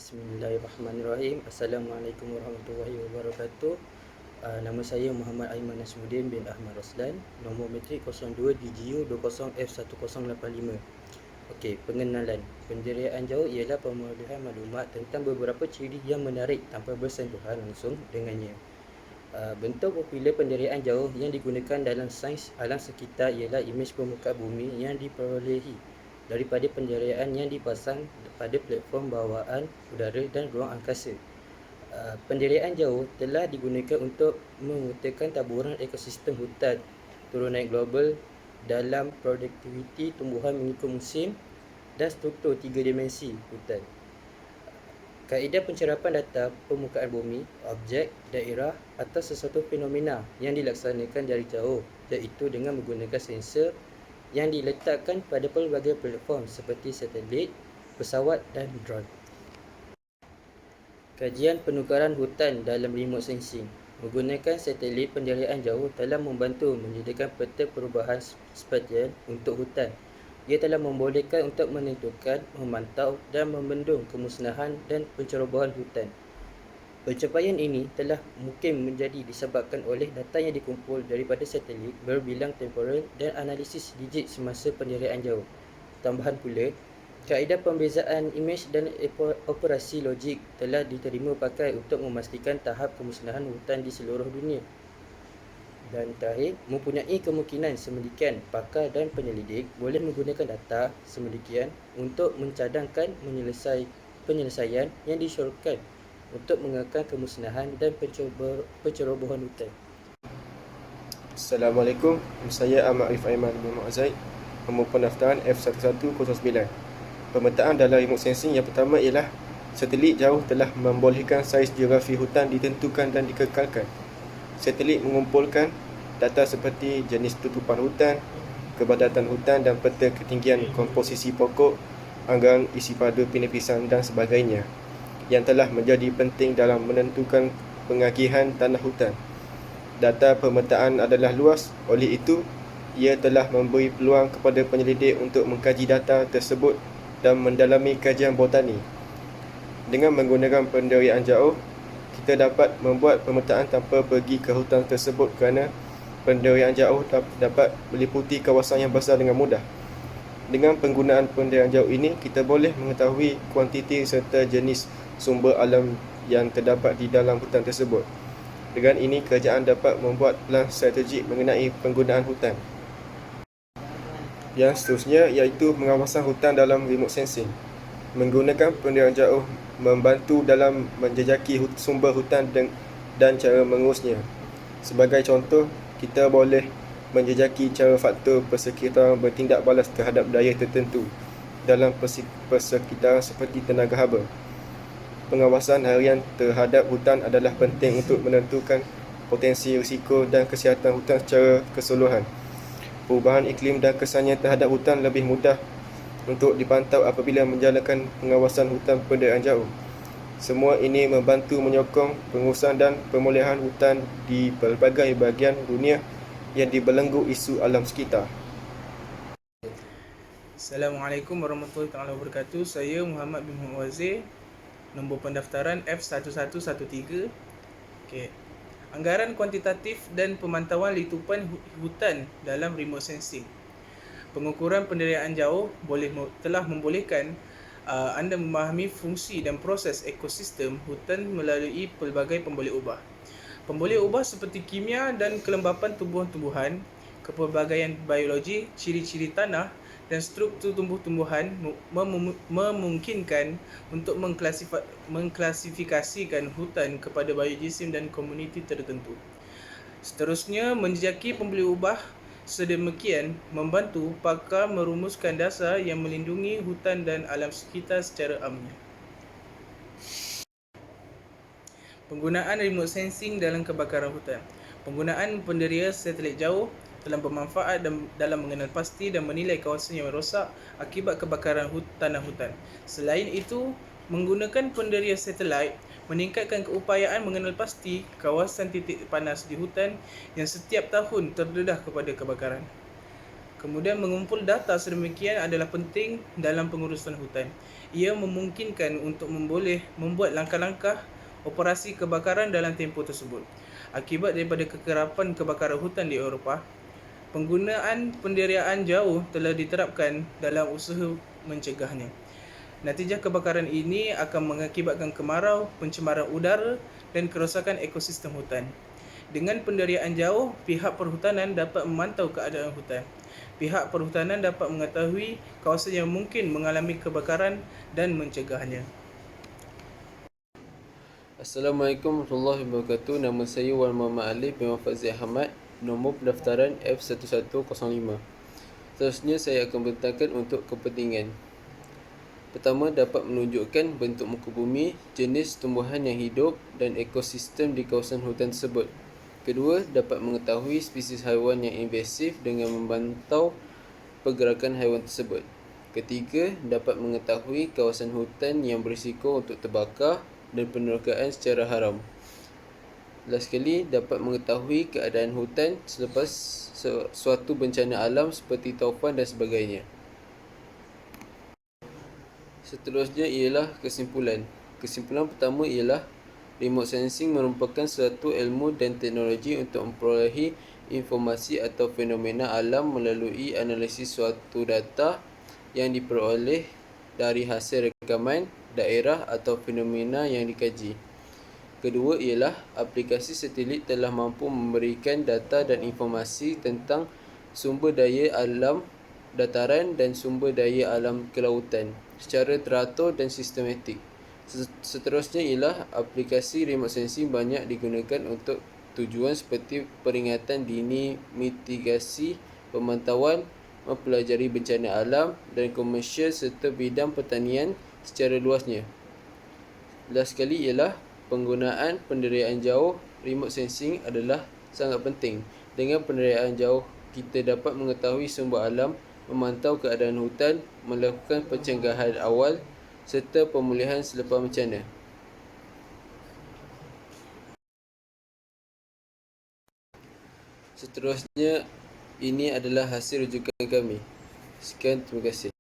Bismillahirrahmanirrahim. Assalamualaikum warahmatullahi wabarakatuh. Nama saya Muhammad Aiman Nasmuddin bin Ahmad Roslan. Nombor matrik 02 DGU 20F1085. Okey, pengenalan. Penderiaan jauh ialah pemulihan maklumat tentang beberapa ciri yang menarik tanpa bersentuhan langsung dengannya. Bentuk popular penderiaan jauh yang digunakan dalam sains alam sekitar ialah imej permukaan bumi yang diperolehi daripada penderiaan yang dipasang pada platform bawaan udara dan ruang angkasa. Penderiaan jauh telah digunakan untuk memetakan taburan ekosistem hutan turunan global dalam produktiviti tumbuhan mengikut musim dan struktur 3 dimensi hutan. Kaedah pencerapan data permukaan bumi, objek, daerah atau sesuatu fenomena yang dilaksanakan dari jauh, iaitu dengan menggunakan sensor yang diletakkan pada pelbagai platform seperti satelit, pesawat dan drone. Kajian penukaran hutan dalam remote sensing menggunakan satelit penderiaan jauh telah membantu menyediakan peta perubahan spatial untuk hutan. Ia telah membolehkan untuk menentukan, memantau dan membendung kemusnahan dan pencerobohan hutan. Pencapaian ini telah mungkin menjadi disebabkan oleh data yang dikumpul daripada satelit berbilang temporal dan analisis digit semasa penderiaan jauh. Tambahan pula, kaedah pembezaan imej dan operasi logik telah diterima pakai untuk memastikan tahap kemusnahan hutan di seluruh dunia. Dan terakhir, mempunyai kemungkinan semedikian pakar dan penyelidik boleh menggunakan data semedikian untuk mencadangkan penyelesaian yang disyorkan untuk mengekang kemusnahan dan pencerobohan hutan. Assalamualaikum, saya Ahmad Arif Aiman bin Muazzaid, nombor pendaftaran F1109. Pemetaan dalam remote sensing yang pertama ialah satelit jauh telah membolehkan saiz geografi hutan ditentukan dan dikekalkan. Satelit mengumpulkan data seperti jenis tutupan hutan, kepadatan hutan dan peta ketinggian komposisi pokok, anggaran isi padu penipisan dan sebagainya, yang telah menjadi penting dalam menentukan pengagihan tanah hutan. Data pemetaan adalah luas, oleh itu ia telah memberi peluang kepada penyelidik untuk mengkaji data tersebut dan mendalami kajian botani. Dengan menggunakan penderiaan jauh, kita dapat membuat pemetaan tanpa pergi ke hutan tersebut kerana penderiaan jauh dapat meliputi kawasan yang besar dengan mudah. Dengan penggunaan penderiaan jauh ini, kita boleh mengetahui kuantiti serta jenis sumber alam yang terdapat di dalam hutan tersebut. Dengan ini, kerajaan dapat membuat plan strategik mengenai penggunaan hutan. Yang seterusnya iaitu pengawasan hutan dalam remote sensing. Menggunakan penderiaan jauh membantu dalam menjejaki sumber hutan dan cara mengurusnya. Sebagai contoh, kita boleh menjejaki cara faktor persekitaran bertindak balas terhadap daya tertentu dalam persekitaran seperti tenaga haba. Pengawasan harian terhadap hutan adalah penting untuk menentukan potensi risiko dan kesihatan hutan secara keseluruhan. Perubahan iklim dan kesannya terhadap hutan lebih mudah untuk dipantau apabila menjalankan pengawasan hutan penderiaan jauh. Semua ini membantu menyokong pengurusan dan pemulihan hutan di pelbagai bahagian dunia yang dibelenggu isu alam sekitar. Assalamualaikum warahmatullahi wabarakatuh. Saya Muhammad bin Muazzaid, nombor pendaftaran F1113. Okey. Anggaran kuantitatif dan pemantauan litupan hutan dalam remote sensing. Pengukuran penderiaan jauh telah membolehkan anda memahami fungsi dan proses ekosistem hutan melalui pelbagai pemboleh ubah. Pemboleh ubah seperti kimia dan kelembapan tumbuh-tumbuhan, kepelbagaian biologi, ciri-ciri tanah dan struktur tumbuh-tumbuhan memungkinkan untuk mengklasifikasikan hutan kepada biojisim dan komuniti tertentu. Seterusnya, menjejaki pemboleh ubah sedemikian membantu pakar merumuskan dasar yang melindungi hutan dan alam sekitar secara amnya. Penggunaan remote sensing dalam kebakaran hutan. Penggunaan penderia satelit jauh telah bermanfaat dalam mengenal pasti dan menilai kawasan yang rosak akibat kebakaran tanah hutan. Selain itu, menggunakan penderia satelit meningkatkan keupayaan mengenal pasti kawasan titik panas di hutan yang setiap tahun terdedah kepada kebakaran. Kemudian mengumpul data sedemikian adalah penting dalam pengurusan hutan. Ia memungkinkan untuk membuat langkah-langkah operasi kebakaran dalam tempoh tersebut. Akibat daripada kekerapan kebakaran hutan di Eropah, penggunaan pendirian jauh telah diterapkan dalam usaha mencegahnya. Natijah kebakaran ini akan mengakibatkan kemarau, pencemaran udara dan kerosakan ekosistem hutan. Dengan pendirian jauh, pihak perhutanan dapat memantau keadaan hutan. Pihak perhutanan dapat mengetahui kawasan yang mungkin mengalami kebakaran dan mencegahnya. Assalamualaikum warahmatullahi wabarakatuh. Nama saya Wan Muhammad Ali bin Fazil Ahmad, nombor pendaftaran F1105. Seterusnya saya akan bentangkan untuk kepentingan. Pertama, dapat menunjukkan bentuk muka bumi, jenis tumbuhan yang hidup dan ekosistem di kawasan hutan tersebut. Kedua, dapat mengetahui spesies haiwan yang invasif dengan memantau pergerakan haiwan tersebut. Ketiga, dapat mengetahui kawasan hutan yang berisiko untuk terbakar dan penerokaan secara haram. Last sekali, dapat mengetahui keadaan hutan selepas suatu bencana alam seperti taufan dan sebagainya. Seterusnya ialah kesimpulan. Kesimpulan pertama ialah remote sensing merupakan suatu ilmu dan teknologi untuk memperolehi informasi atau fenomena alam melalui analisis suatu data yang diperoleh dari hasil rekaman daerah atau fenomena yang dikaji. Kedua ialah aplikasi satelit telah mampu memberikan data dan informasi tentang sumber daya alam dataran dan sumber daya alam kelautan secara teratur dan sistematik. Seterusnya ialah aplikasi remote sensing banyak digunakan untuk tujuan seperti peringatan dini, mitigasi, pemantauan, mempelajari bencana alam dan komersial serta bidang pertanian secara luasnya. Last sekali ialah penggunaan pendirian jauh. Remote sensing adalah sangat penting. Dengan pendirian jauh, kita dapat mengetahui sumber alam, memantau keadaan hutan, melakukan pencegahan awal serta pemulihan selepas bencana. Seterusnya, ini adalah hasil rujukan kami. Sekian, terima kasih.